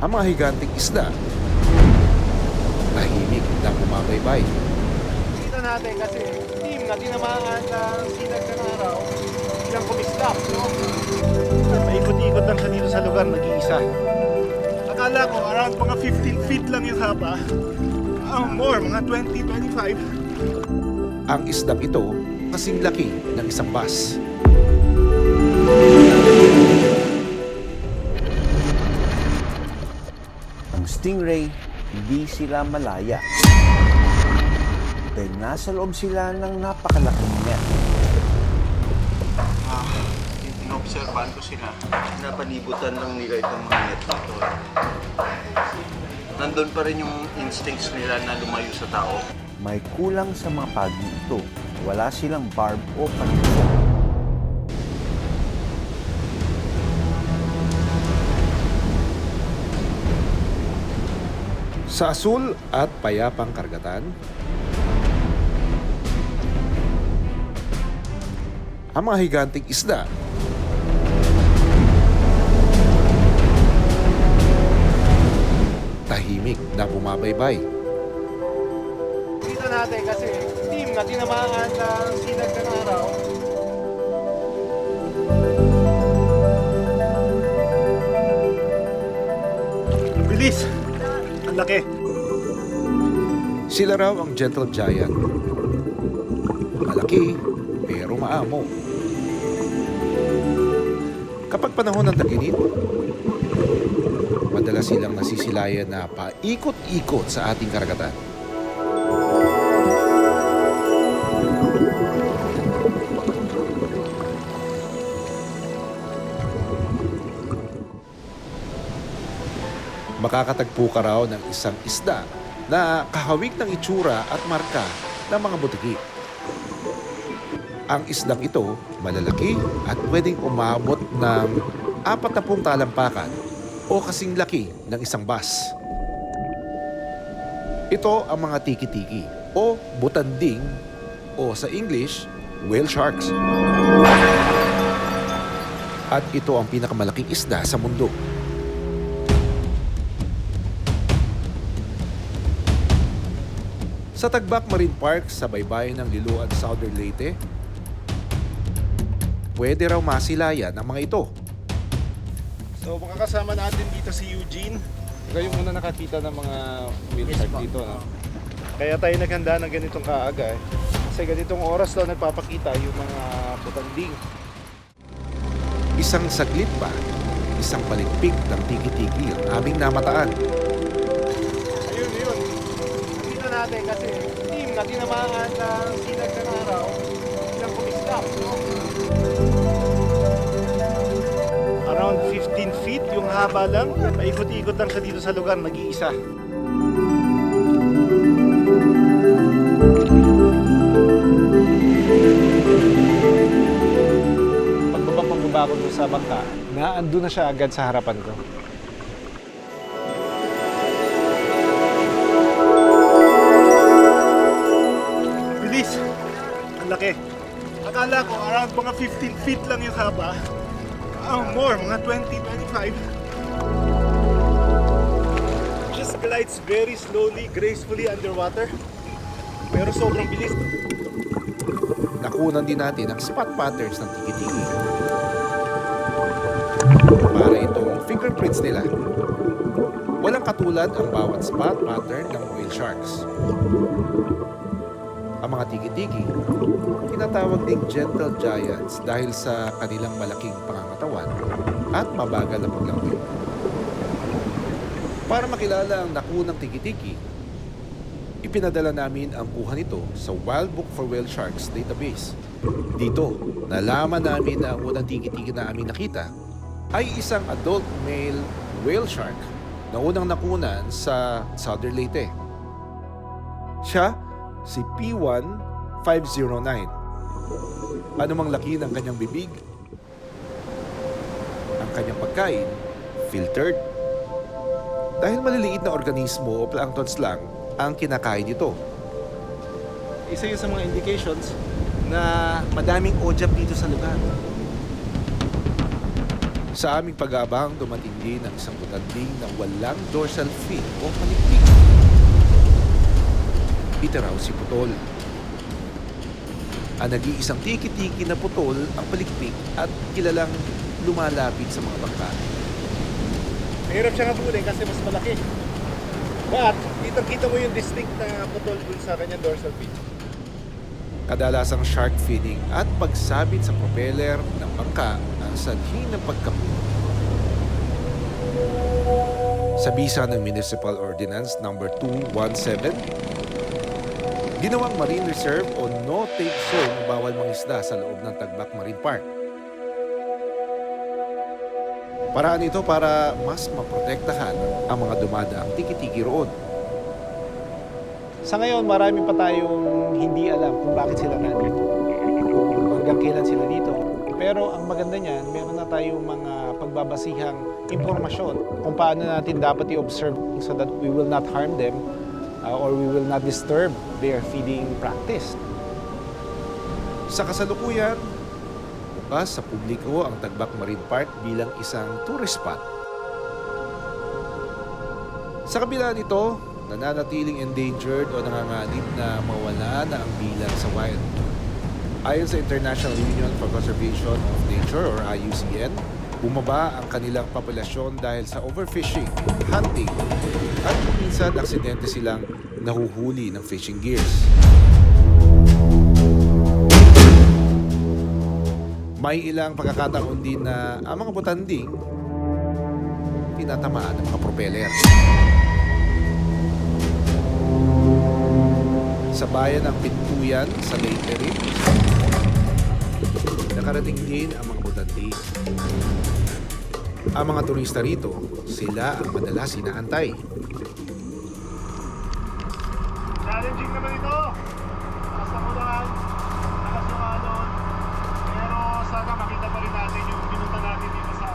Ang mga higanting isda, tahimik na bumabaybay. Kita natin kasi team na tinamaan ng sinag ng araw, ilang kumislap, no? Paikot-ikot lang siya dito sa lugar, nag-iisa. Akala ko around mga 15 feet lang yung haba. More, mga 20-25. Ang isdang ito kasing laki ng isang bus. Ang stingray, hindi sila malaya. Dahil nasa loob sila ng napakalaking net. Inobserbahan ko sila. Napalibutan lang nila itong mga net dito. Nandun pa rin yung instincts nila na lumayo sa tao. May kulang sa mga pagi ito. Wala silang barb o panusok. Sa asul at payapang karagatan, ang mga higanting isda tahimik na bumabaybay. Kita natin kasi team na tinamaan ng sinag ng araw. Bilis! Ang laki! Sila raw ang gentle giant. Malaki pero maamo. Kapag panahon ng tag-init, madalas silang nasisilayan na paikot-ikot sa ating karagatan. Makakatagpo ka raw ng isang isda na kahawig ng itsura at marka ng mga butiki. Ang isdang ito malalaki at pwedeng umabot ng 40 talampakan o kasing laki ng isang bus. Ito ang mga tiki-tiki o butanding o sa English, whale sharks. At ito ang pinakamalaking isda sa mundo. Sa Tagbak Marine Park sa baybayin ng Liloan, Southern Leyte, pwede raw masilayan ang mga ito. So makakasama natin dito si Eugene. Ikaw yung una nakakita ng mga whale shark dito, no? Kaya tayo naghanda ng ganitong kaaga eh. Kasi ganitong oras daw nagpapakita yung mga butanding. Isang saglit pa, isang palikpik ng tiki-tiki ang aming namataan. Ayun, yun. Nakita natin kasi team na tinamaan ng sinag ng araw, ilang kumislap, no? Around 15 feet yung haba lang. Paikot-ikot lang siya dito sa lugar, nag-iisa. Pagbaba ko dun sa bangka, naandun na siya agad sa harapan ko. Bilis! Ang laki. Akala ko around mga 15 feet lang yung haba. More, mga 20-25. Just glides very slowly, gracefully underwater. Pero sobrang bilis. Nakunan din natin ang spot patterns ng tiki-tiki. Para itong fingerprints nila. Walang katulad ang bawat spot pattern ng whale sharks. Ang mga tiki-tiki, tinatawag ding gentle giants dahil sa kanilang malaking pangangatawan at mabagal na paglangoy. Para makilala ang nakunang tiki-tiki, ipinadala namin ang kuha nito sa Wild Book for Whale Sharks database. Dito, nalaman namin na ang unang tiki-tiki na aming nakita ay isang adult male whale shark na unang nakunan sa Southern Leyte. Siya, si P1509. Ano mang laki ng kanyang bibig, ang kanyang pagkain, filtered. Dahil maliliit na organismo o planktons lang ang kinakain nito. Isa yun sa mga indications na madaming OJAP dito sa lugar. Sa aming pag-aabang, dumating din ang isang butanding na walang dorsal fin o palikpik. Ito raw si Putol. Ang nag-iisang tiki-tiki na putol ang palikpik at kilalang lumalapit sa mga bangka. Mahirap siyang habulin kasi mas malaki. But, kita mo yung distinct na putol dun sa kanyang dorsal fin. Kadalasang shark feeding at pagsabit sa propeller ng bangka ang sanhi ng pagkapit. Sa bisa ng Municipal Ordinance No. 217, ginawang Marine Reserve o no-take zone na bawal mangisda sa loob ng Tagbak Marine Park. Paraan ito para mas maprotektahan ang mga dumadaang tiki-tiki roon. Sa ngayon, marami pa tayong hindi alam kung bakit sila nandito. Hanggang kailan sila dito. Pero ang maganda niyan, meron na tayong mga pagbabasihang impormasyon kung paano natin dapat i-observe so that we will not harm them or we will not disturb their feeding practice. Sa kasalukuyan, bukas sa publiko ang Tagbak Marine Park bilang isang tourist spot. Sa kabila nito, nananatiling endangered o nanganganib na mawala na ang bilang sa wild. Ayon sa International Union for Conservation of Nature or IUCN, bumaba ang kanilang populasyon dahil sa overfishing, hunting, at minsan aksidente silang nahuhuli ng fishing gears. May ilang pagkakataon din na ang mga butanding tinatamaan ng mga propeller. Sa bayan ng Pintuyan sa Leyte rin, nakarating din ang mga butanding. Ang mga turista rito, sila ang madalas inaantay. Challenging naman ito. Basta mo lang, lakas yung alon. Pero sana makita pa rin natin yung pinunta natin dito sa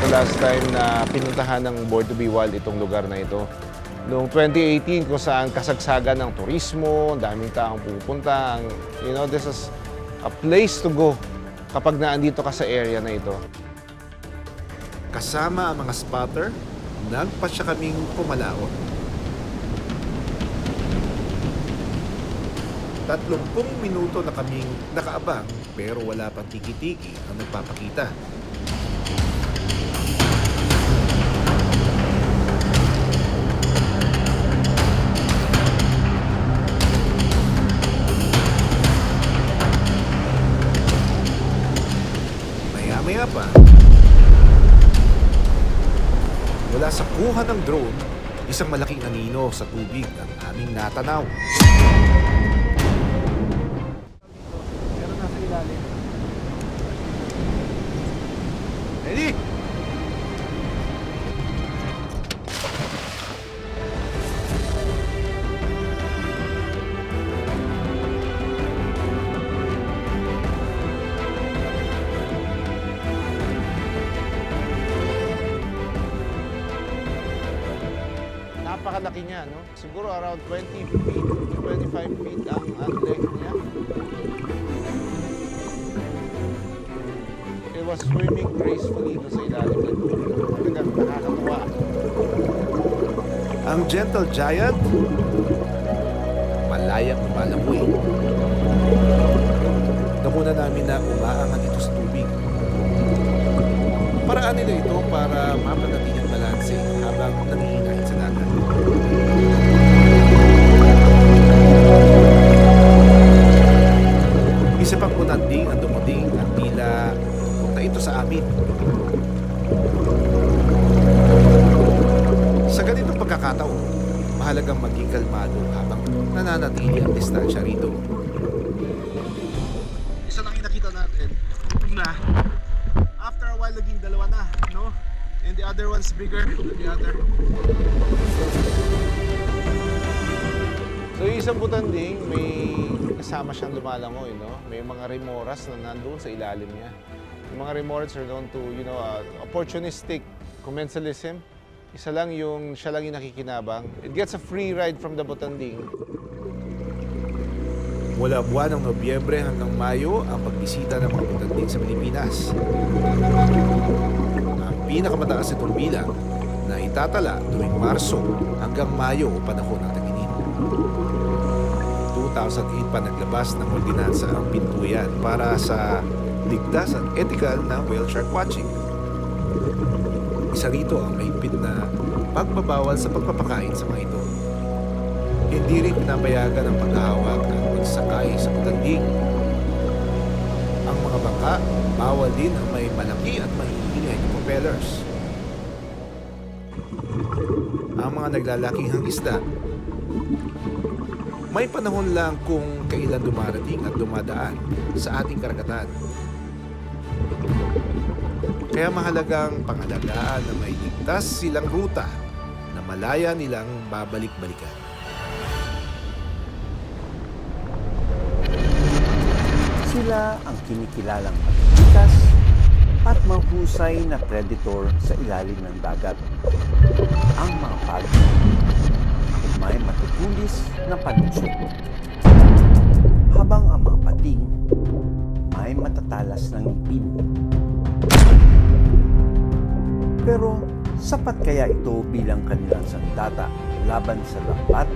The last time na pinuntahan ng Born to be Wild itong lugar na ito, noong 2018 kung saan kasagsagan ng turismo, daming taong pupunta, this is a place to go kapag naandito ka sa area na ito. Kasama ang mga spotter, nagpasya kaming pumalaot. 30 minuto na kaming nakaabang pero wala pang tiki-tiki ang nagpapakita. Maya pa, mula sa kuha ng drone, isang malaking anino sa tubig ang aming natanaw. Meron nasa ilalim. Ready? Napakalaki niya, no? Siguro around 20 feet, 25 feet ang length niya. It was swimming gracefully doon sa ilalim ng tubig. Talagang nakakatuwa. Ang gentle giant, malayang lumalangoy. Nakuna namin na umaangat ito sa tubig. Paraan nila ito para mapanatili ang balanse habang nangihinahit sa dagat. Isa pang butanding ang dumating at tila punta ito sa amin. Sa ganitong pagkakataon, mahalagang maging kalmado habang nananatili ang distansya rito. isa lang yung nakita natin. Na, after a while naging dalawa na, no? And the other one's bigger than the other. So yung isang butanding, may kasama siyang lumalangoy, no? May mga remoras na nandoon sa ilalim niya. Yung mga remoras are known to, opportunistic commensalism. Siya lang yung nakikinabang. It gets a free ride from the butanding. Mula buwan ng Nobyembre hanggang Mayo ang pagbisita ng mga butanding sa Pilipinas. Ang pinakamataas nitong bilang na itatala tuwing Marso hanggang Mayo o panahon ng tag-init. 2008 pa naglabas ng ordinansa ang Pintuyan para sa ligtas at ethical na whale shark watching. Isa rito ang mahigpit na pagbabawal sa pagpapakain sa mga ito. Hindi rin pinapayagan ang paghahawak at pagsakay sa patanding. Ang mga bangka, bawal din ang may malaki at mahiingay na propellers. Ang mga naglalakihang isda, may panahon lang kung kailan dumarating at dumadaan sa ating karagatan. Kaya mahalagang pangalagaan na may ligtas silang ruta na malaya nilang babalik-balikan. Sila ang kinikilalang matikas at mahusay na predator sa ilalim ng dagat. Ang mga pagi may matutulis na panunsok. Habang ang mga pating may matatalas ng ngipin. Pero sapat kaya ito bilang kanilang sandata laban sa lambat?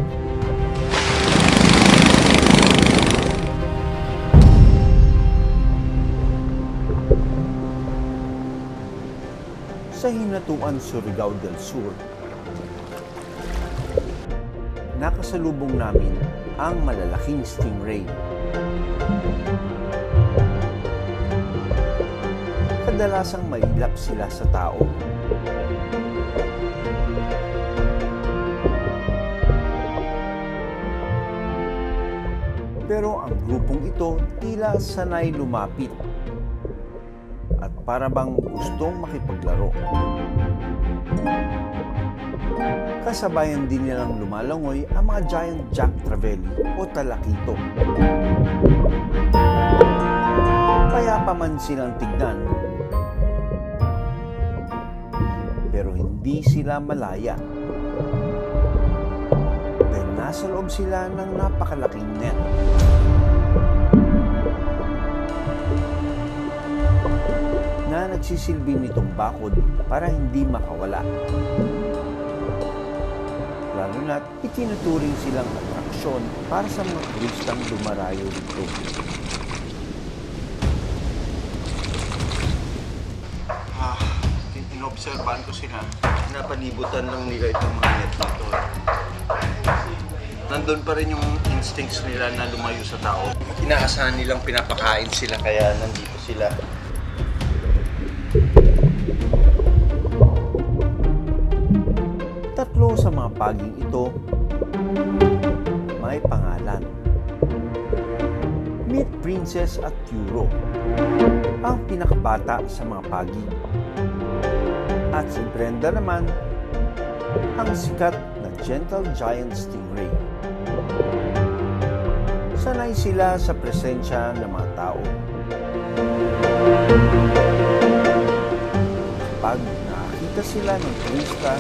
Sa Hinatuan Surigao del Sur, nakasalubong namin ang malalaking stingray. Kadalasang mailap sila sa tao. Pero ang grupong ito tila sanay lumapit at para bang gustong makipaglaro. Kasabayan din nilang lumalangoy ang mga giant jack trevally o talakito. Payapa man silang tignan, pero hindi sila malaya. Dahil nasa loob sila ng napakalaking net. Na nagsisilbi nitong bakod para hindi makawala. Lalo na't itinuturing silang atraksyon para sa mga turistang dumarayo dito. Inobserbahan ko sila. Napanibutan lang nila itong mga net dito. Nandun pa rin yung instincts nila na lumayo sa tao. Inaasahan nilang pinapakain sila kaya nandito sila. Tatlo sa mga paging ito may pangalan. Meet Princess at Curo, ang pinakabata sa mga pagi. At si Brenda naman, ang sikat na gentle giant stingray. Sanay sila sa presensya ng mga tao. Pag nakakita sila ng turista,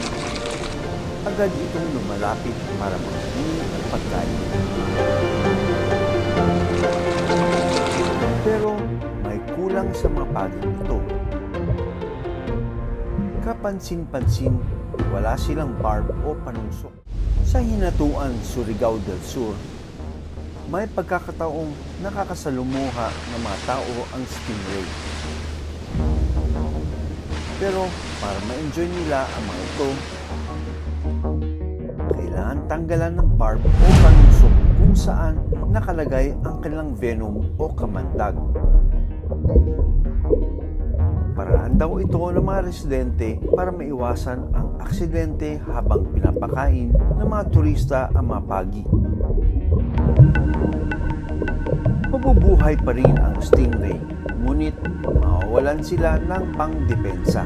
agad itong lumalapit para makahingi ng pagkain. Pero may kulang sa mga paging ito. Kapansin-pansin, wala silang barb o panusok. Sa Hinatuan Surigao del Sur, may pagkakataong nakakasalumuha ng mga tao ang stingray. Pero para ma-enjoy nila ang mga ito, kailangan tanggalan ng barb o panusok kung saan nakalagay ang kanilang venom o kamandag. Paraan daw ito ng mga residente para maiwasan ang aksidente habang pinapakain ng mga turista ang mga pagi. Mabubuhay pa rin ang stingray, ngunit mawawalan sila ng pangdepensa.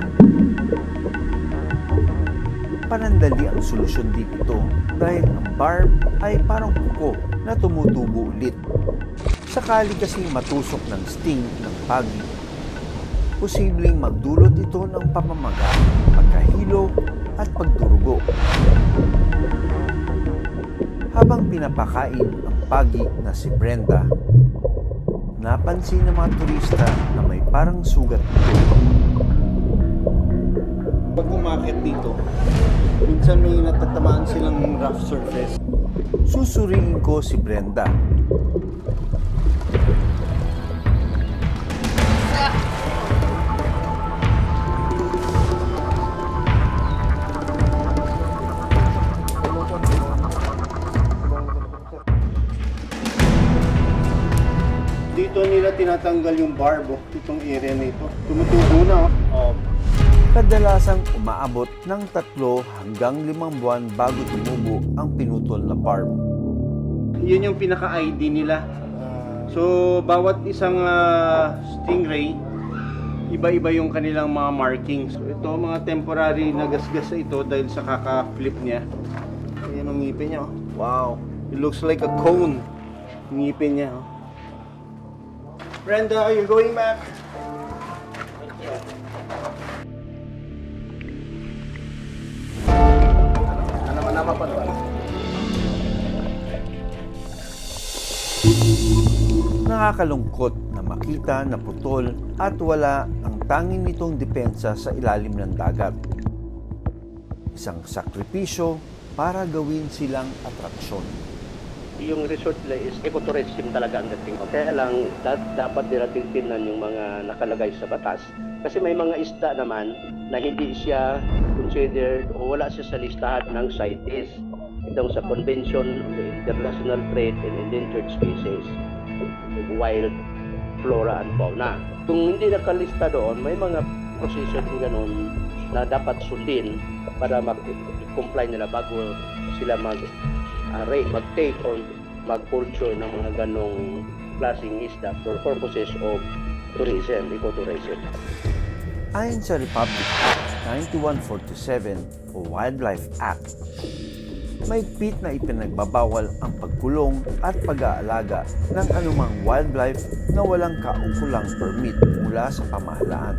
Panandali ang solusyon dito dahil ang barb ay parang kuko na tumutubo ulit. Sakali kasing matusok ng sting ng pagi, posibleng magdulot ito ng pamamaga, pagkahilo at pagdurugo. Habang pinapakain ang pagi na si Brenda, napansin ng mga turista na may parang sugat ito. Pag umakit dito, minsan may natatamaan silang rough surface. Susuriin ko si Brenda. Dito nila tinatanggal yung barb, itong area na ito. Tumutubo na. Kadalasang umaabot ng 3 hanggang 5 buwan bago tumubo ang pinutol na barb. Yun yung pinaka-ID nila. So, bawat isang stingray, iba-iba yung kanilang mga markings. So, ito, mga temporary na gasgas ito dahil sa kaka-flip niya. Ayan ang ngipin niya. Oh. Wow. It looks like a cone. Ngipin niya. Oh. Brenda, are you going back? Nakakalungkot na makita na putol at wala ang tanging nitong depensa sa ilalim ng dagat. Isang sakripisyo para gawin silang atraksyon. Yung resort nila is ecotourism talaga ang dating. Kaya lang, dapat nila tingnan yung mga nakalagay sa batas. Kasi may mga isda naman na hindi siya considered o wala siya sa listahan ng CITES. Itong sa Convention on the International Trade in Endangered Species, Wild Flora and Fauna. Kung hindi nakalista doon, may mga proseso din ganun na dapat sundin para mag-comply nila bago sila mag-take or mag-culture ng mga ganong klaseng isda for purposes of tourism, ecotourism. Ayon sa Republic Act 9147 o Wildlife Act, may pit na ipinagbabawal ang pagkulong at pag-aalaga ng anumang wildlife na walang kaukulang permit mula sa pamahalaan.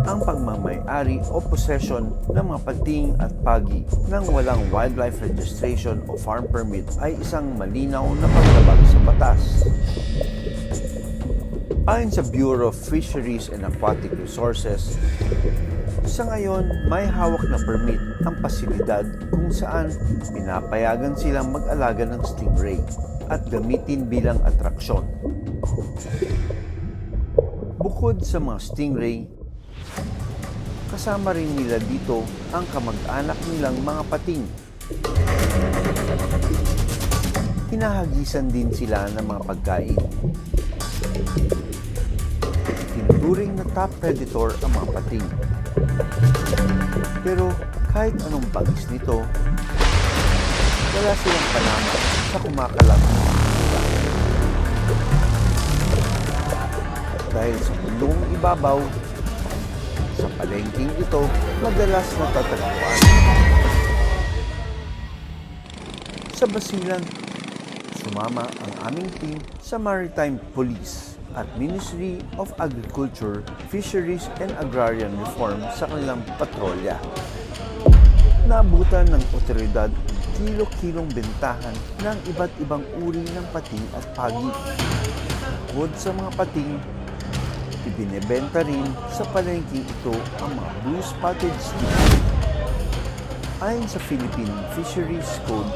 Ang pagmamay-ari o possession ng mga pating at pagi ng walang wildlife registration o farm permit ay isang malinaw na paglabag sa batas. Ayon sa Bureau of Fisheries and Aquatic Resources, sa ngayon may hawak na permit ang pasilidad kung saan pinapayagan silang mag-alaga ng stingray at gamitin bilang atraksyon. Bukod sa mga stingray, kasama rin nila dito ang kamag-anak nilang mga pating. Hinahagisan din sila ng mga pagkain. Tinuturing na top predator ang mga pating. Pero kahit anong bangis nito, wala silang panama sa kumakalam ng isda. Dahil sa mundong ibabaw, sa palengking ito, madalas natatagpuan. Sa Basilan, sumama ang aming team sa Maritime Police at Ministry of Agriculture, Fisheries and Agrarian Reform sa kanilang patrolya. Naabutan ng otoridad ang kilo-kilong bentahan ng iba't ibang uri ng pating at pagi. Bukod sa mga pating, ibinebenta rin sa palengking ito ang mga blue-spotted stingray. Ayon sa Philippine Fisheries Code,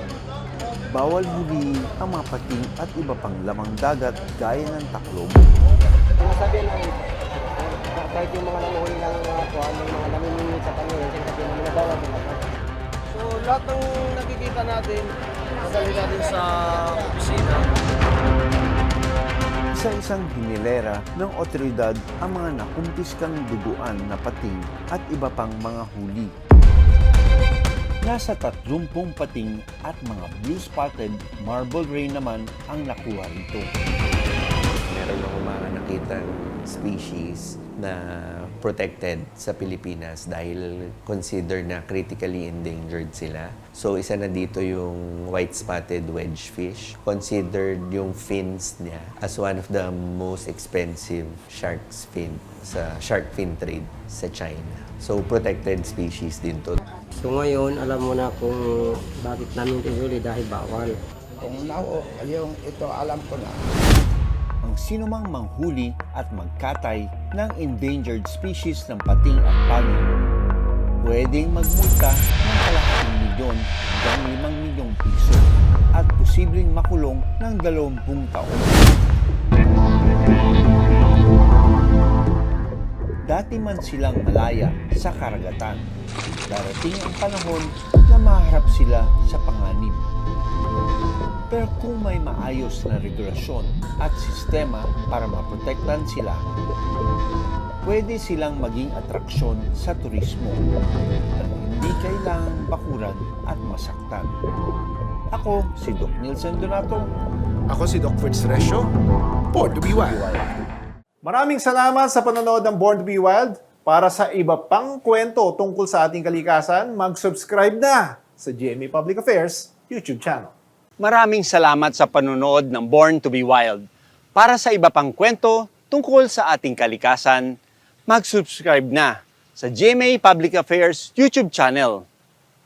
bawal hulihin ang mga pating at iba pang lamang dagat gaya ng taklob. Sabi ng kahit yung mga namuhuli ng mga namimingit sa kanila, sinasabi namin na bawal nila. So, lahat ng nakikita natin, madali natin sa opisina. Isa-isang hinilera ng otoridad ang mga nakumpiskang duguan na pating at iba pang mga huli. Nasa 30 pating at mga blue-spotted marble ray naman ang nakuha rito. Meron akong mga nakitang species na protected sa Pilipinas dahil considered na critically endangered sila. So isa na dito yung white-spotted wedgefish. Considered yung fins niya as one of the most expensive shark's fin sa shark fin trade sa China. So protected species din to. So ngayon, alam mo na kung bakit namin ito huli dahil bawal. Kung yung ito alam ko na. Ang sinumang manghuli at magkatay ng endangered species ng pating at pagi pwedeng magmulta ng kalahating milyon hanggang 5 milyong piso at posibleng makulong ng 20 taon. Dati man silang malaya sa karagatan, darating ang panahon na maharap sila sa panganib. Pero kung may maayos na regulasyon at sistema para maprotektan sila, pwede silang maging atraksyon sa turismo na hindi kailangang bakuran at masaktan. Ako si Doc Nielsen Donato. Ako si Doc Fritz Resio, Born to be Wild. Maraming salamat sa panonood ng Born to be Wild. Para sa iba pang kwento tungkol sa ating kalikasan, mag-subscribe na sa GMA Public Affairs YouTube channel. Maraming salamat sa panonood ng Born to be Wild. Para sa iba pang kwento tungkol sa ating kalikasan, mag-subscribe na sa GMA Public Affairs YouTube channel.